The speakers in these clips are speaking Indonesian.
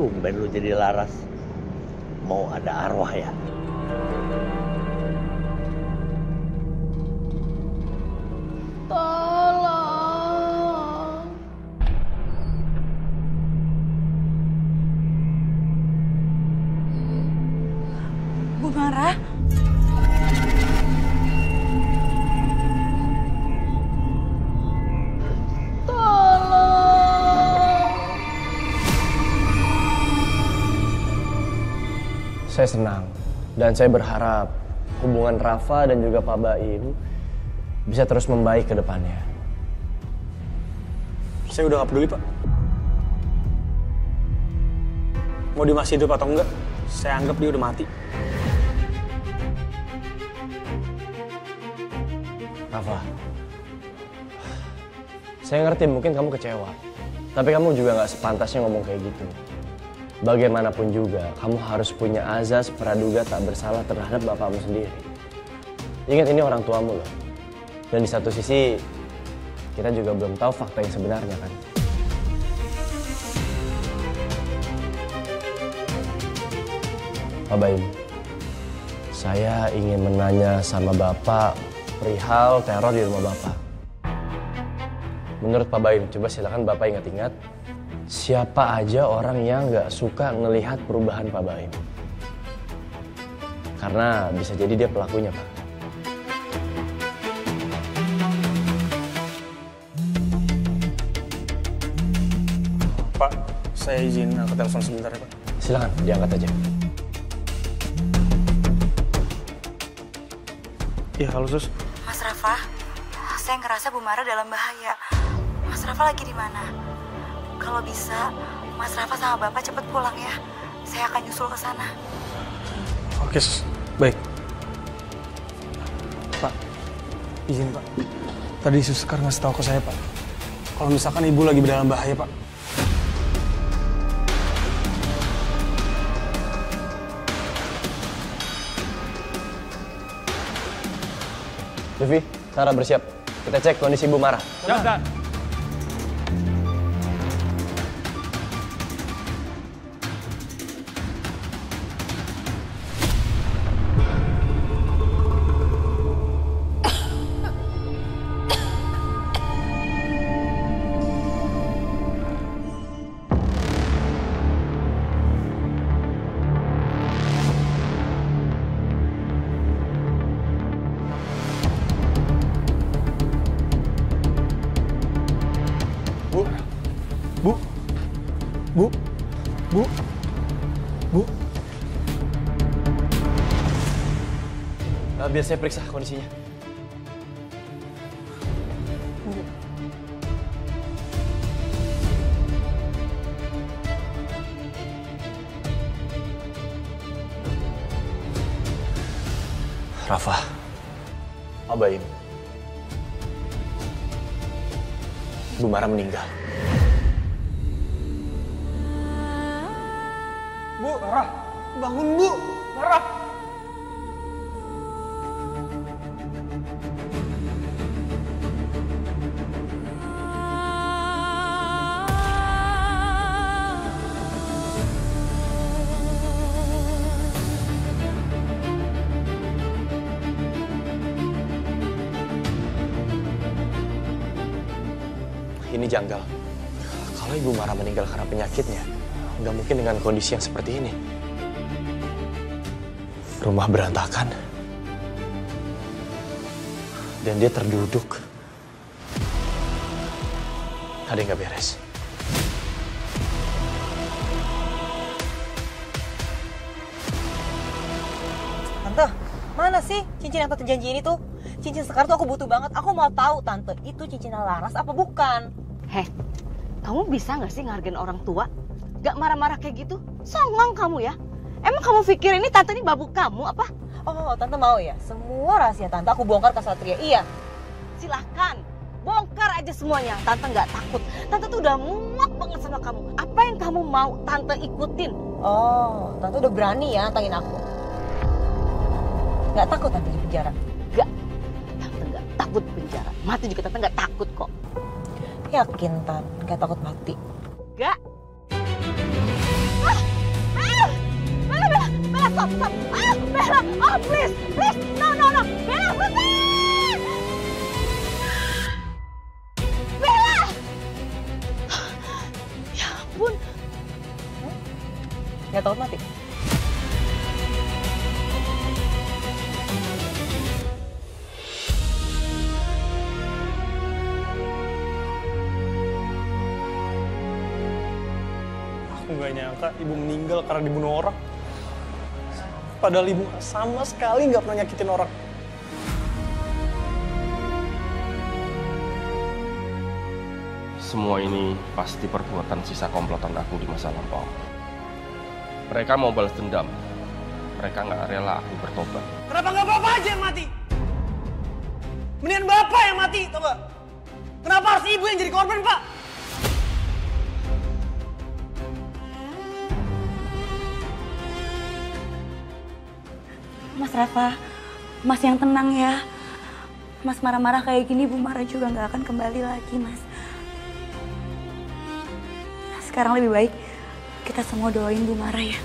Tumben lu jadi laras. Mau ada arwah ya? Tolong. Bu Mara? Saya senang dan saya berharap hubungan Rafa dan juga Pak Baim bisa terus membaik ke depannya. Saya udah gak peduli, Pak. Mau dia masih hidup atau enggak, saya anggap dia udah mati. Rafa, saya ngerti mungkin kamu kecewa, tapi kamu juga gak sepantasnya ngomong kayak gitu. Bagaimanapun juga, kamu harus punya azas praduga tak bersalah terhadap bapakmu sendiri. Ingat ini orang tuamu loh. Dan di satu sisi, kita juga belum tahu fakta yang sebenarnya kan. Pak Baim, saya ingin menanya sama Bapak perihal teror di rumah Bapak. Menurut Pak Baim, coba silakan Bapak ingat-ingat, siapa aja orang yang nggak suka ngelihat perubahan Pak Baim? Karena bisa jadi dia pelakunya, Pak. Pak, saya izin angkat telepon sebentar ya, Pak. Silakan, diangkat aja. Iya, halo Sus. Mas Rafa, saya ngerasa Bu Mara dalam bahaya. Mas Rafa lagi di mana? Kalau bisa, Mas Rafa sama Bapak cepet pulang ya. Saya akan nyusul ke sana. Oke, Sus. Baik. Pak, izin Pak. Tadi Sus Sekar ngasih tahu ke saya, Pak. Kalau misalkan Ibu lagi dalam bahaya, Pak. Devi, Sarah bersiap. Kita cek kondisi Bu Mara. Siap, Dan. Bu. Biar saya periksa kondisinya. Rafa, Pak Baim, Bu Mara meninggal. Bu, Mara. Bangun, Bu. Mara. Ini janggal. Kalau Ibu Mara meninggal karena penyakitnya, nggak mungkin dengan kondisi yang seperti ini. Rumah berantakan. Dan dia terduduk. Ada yang nggak beres. Tante, mana sih cincin yang tante janjiin itu? Cincin Sekar tuh aku butuh banget. Aku mau tahu tante, itu cincin Laras apa bukan? Heh, kamu bisa nggak sih ngehargain orang tua? Gak marah-marah kayak gitu? Songong kamu ya? Emang kamu pikir ini tante ini babu kamu apa? Oh, tante mau ya? Semua rahasia tante aku bongkar ke Satria, iya? Silahkan, bongkar aja semuanya. Tante nggak takut. Tante tuh udah muak banget sama kamu. Apa yang kamu mau tante ikutin? Oh, tante udah berani ya tantangin aku. Nggak takut tante di penjara? Gak, tante nggak takut penjara. Mati juga tante nggak takut kok. Yakin, Tan? Nggak takut mati? Gak. Ah! stop. Bella, oh please, no. Bella, berhenti. Bella. Ya ampun. Nggak takut mati? Aku nggak nyangka ibu meninggal karena dibunuh orang. Padahal ibu sama sekali nggak pernah nyakitin orang. Semua ini pasti perbuatan sisa komplotan aku di masa lampau. Mereka mau balas dendam. Mereka nggak rela aku bertobat. Kenapa nggak bapak aja yang mati? Mendingan bapak yang mati, tau gak? Kenapa harus ibu yang jadi korban, Pak? Mas Rafa, Mas yang tenang ya. Mas marah-marah kayak gini, Bu Mara juga nggak akan kembali lagi, Mas. Sekarang lebih baik kita semua doain Bu Mara ya.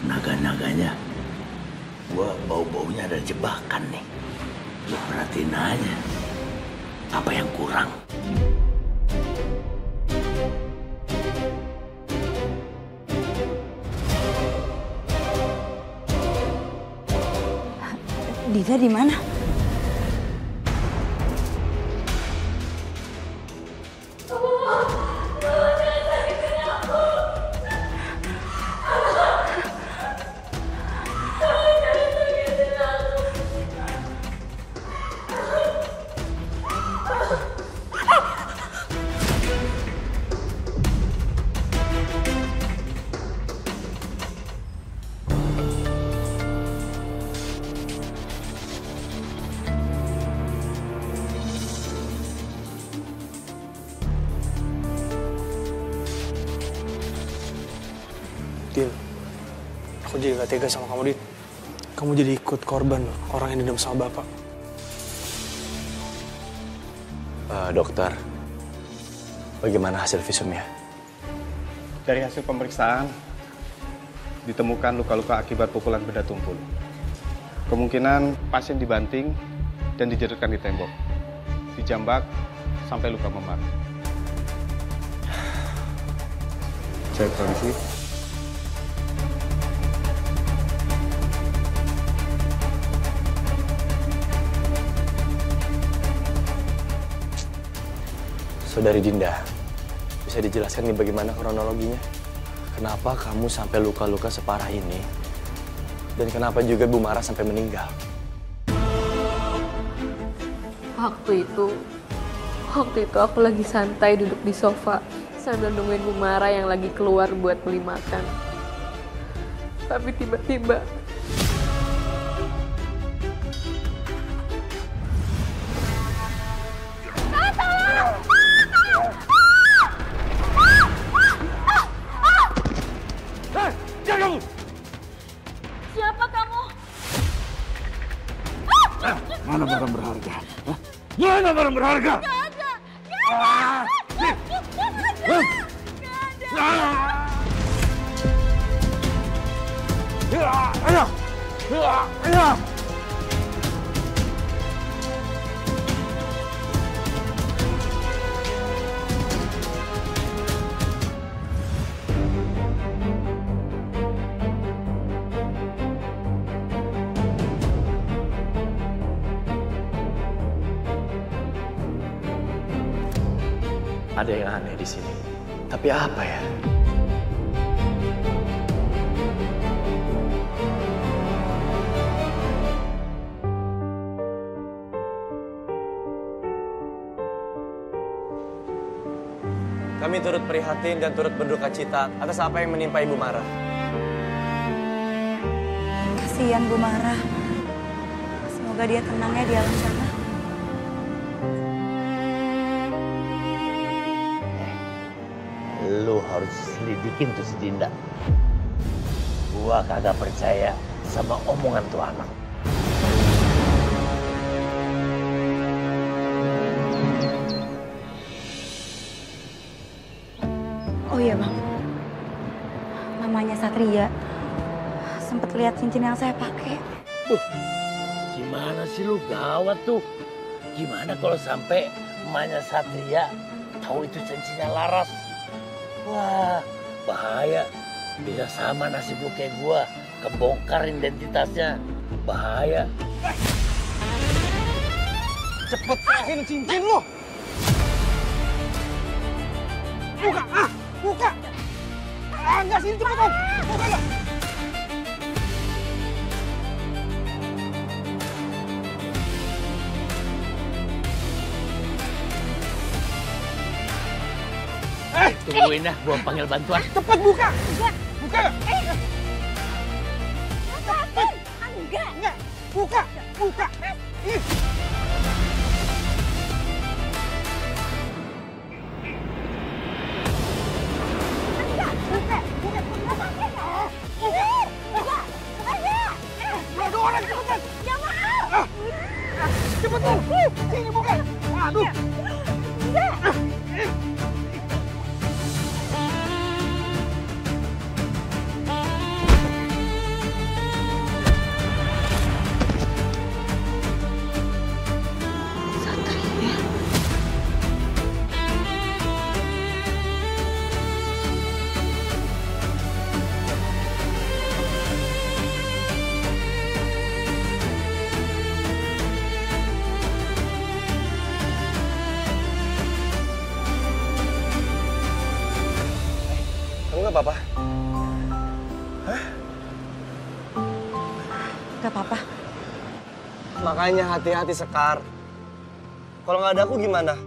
Naga-naganya, gua bau-baunya ada jebakan nih. Lu perhatiin aja, apa yang kurang? Dida di mana? Dil, aku jadi gak tega sama kamu, Dit. Kamu jadi ikut korban orang yang dendam sama bapak. Dokter, bagaimana hasil visumnya? Dari hasil pemeriksaan, ditemukan luka-luka akibat pukulan benda tumpul. Kemungkinan pasien dibanting dan dijeretkan di tembok, dijambak sampai luka memar. Saya permisi. Saudari Dinda, bisa dijelaskan nih bagaimana kronologinya? Kenapa kamu sampai luka-luka separah ini? Dan kenapa juga Bu Mara sampai meninggal? Waktu itu aku lagi santai duduk di sofa sambil nungguin Bu Mara yang lagi keluar buat beli makan. Tapi tiba-tiba Siapa kamu? Mana barang berharga? Hah? Mana barang berharga? Gak ada. Ada yang aneh di sini. Tapi apa ya? Kami turut prihatin dan turut berduka cita atas apa yang menimpa Ibu Mara. Kasihan Bu Mara. Semoga dia tenang ya di alam sana. Lu harus selidikin tuh si Dinda. Gua kagak percaya sama omongan tuh anak. Satria sempat lihat cincin yang saya pakai. Gimana sih lu, gawat tuh. Gimana kalau sampai emaknya Satria tahu itu cincinnya Laras? Wah, bahaya. Bisa sama nasib lu kayak gua, kebongkar identitasnya. Bahaya. Cepet serahin cincin lu! Buka! Buka! Enggak, sini cepetan! Buka lah! Tungguin dah, gua panggil bantuan. Cepet buka! Buka! Enggak! Buka! Buka! Ih! Cepetan! Sini buka! Aduh! Kamu gak apa-apa? Hah? Gak apa-apa. Makanya hati-hati, Sekar. Kalau nggak ada aku gimana?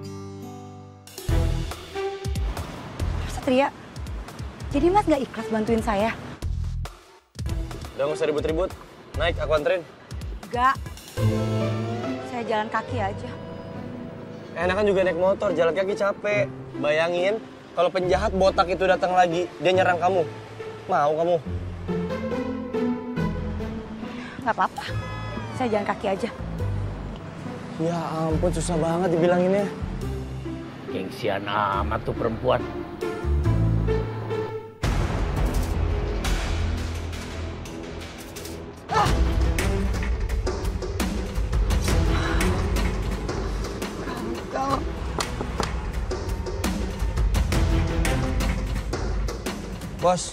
Satria, jadi Mas gak ikhlas bantuin saya? Udah nggak usah ribut-ribut. Naik, aku anterin. Gak. Saya jalan kaki aja. Enakan juga naik motor, jalan kaki capek. Bayangin, kalau penjahat botak itu datang lagi, dia nyerang kamu. Mau kamu? Gak apa-apa. Saya jalan kaki aja. Ya ampun, susah banget dibilanginnya. Gengsian amat tuh perempuan. Bos,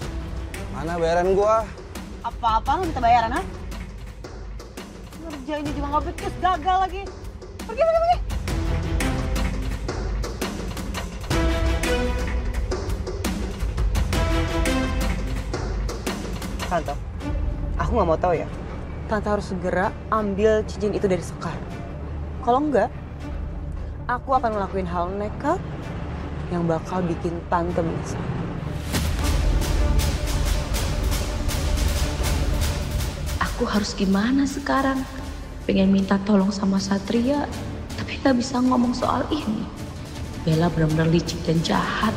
mana bayaran gua? Apa-apa nggak minta bayaran, ha? Ngerjainnya juga nggak becus, gagal lagi. Pergi, pergi, pergi. Tante, aku nggak mau tahu ya. Tante harus segera ambil cincin itu dari Sekar. Kalau enggak, aku akan ngelakuin hal nekat yang bakal bikin Tante menyesal. Aku harus gimana sekarang? Pengen minta tolong sama Satria, tapi gak bisa ngomong soal ini. Bella benar-benar licik dan jahat.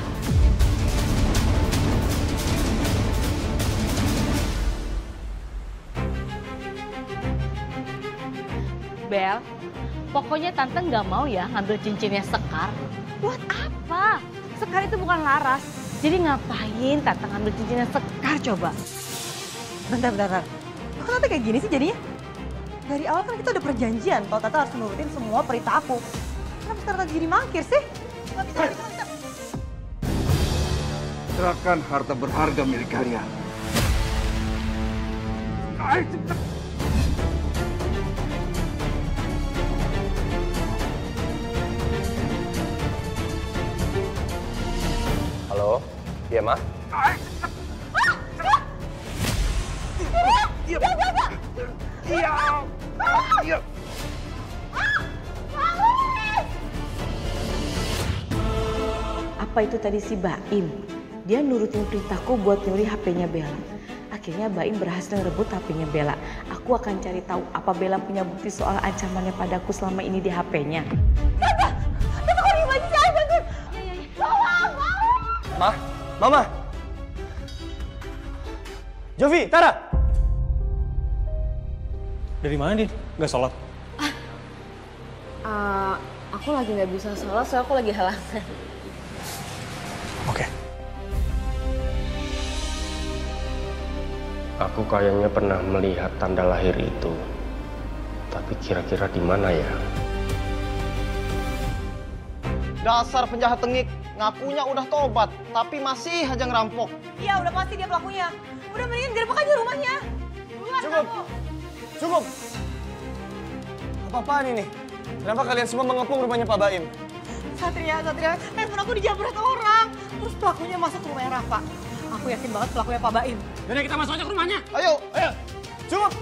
Bel, pokoknya Tante nggak mau ya ngambil cincinnya Sekar. Buat apa? Sekar itu bukan Laras. Jadi ngapain Tante ngambil cincinnya Sekar coba? Bentar, bentar, bentar. Kok Tante kayak gini sih jadinya? Dari awal kan kita udah perjanjian kalau Tante harus nurutin semua perintah aku. Kenapa sekarang Tante jadi mangkir sih? Gak bisa, gak bisa, gak bisa. Serahkan harta berharga milik kalian. Ayo cepat. Halo? Iya, Ma? Apa itu tadi si Baim? Dia nurutin perintahku buat nyuri HP-nya Bella. Akhirnya Baim berhasil ngerebut HP-nya Bella. Aku akan cari tahu apa Bella punya bukti soal ancamannya padaku selama ini di HP-nya. Ma? Mama? Jovi, Tara! Dari mana, Din? Nggak sholat? Aku lagi nggak bisa sholat, soalnya aku lagi halangan. Oke. Aku kayaknya pernah melihat tanda lahir itu. Tapi kira-kira di mana ya? Dasar penjahat tengik, ngakunya udah tobat, tapi masih aja ngerampok. Iya, udah pasti dia pelakunya. Udah mendingan gerbek aja rumahnya. Cukup. Cukup. Apa-apaan ini? Kenapa kalian semua mengepung rumahnya Pak Baim? Satria, handphone aku dijamret orang. Terus pelakunya masuk ke rumahnya Rafa. Aku yakin banget pelakunya Pak Baim. Jadi kita masuk aja ke rumahnya. Ayo. Cukup.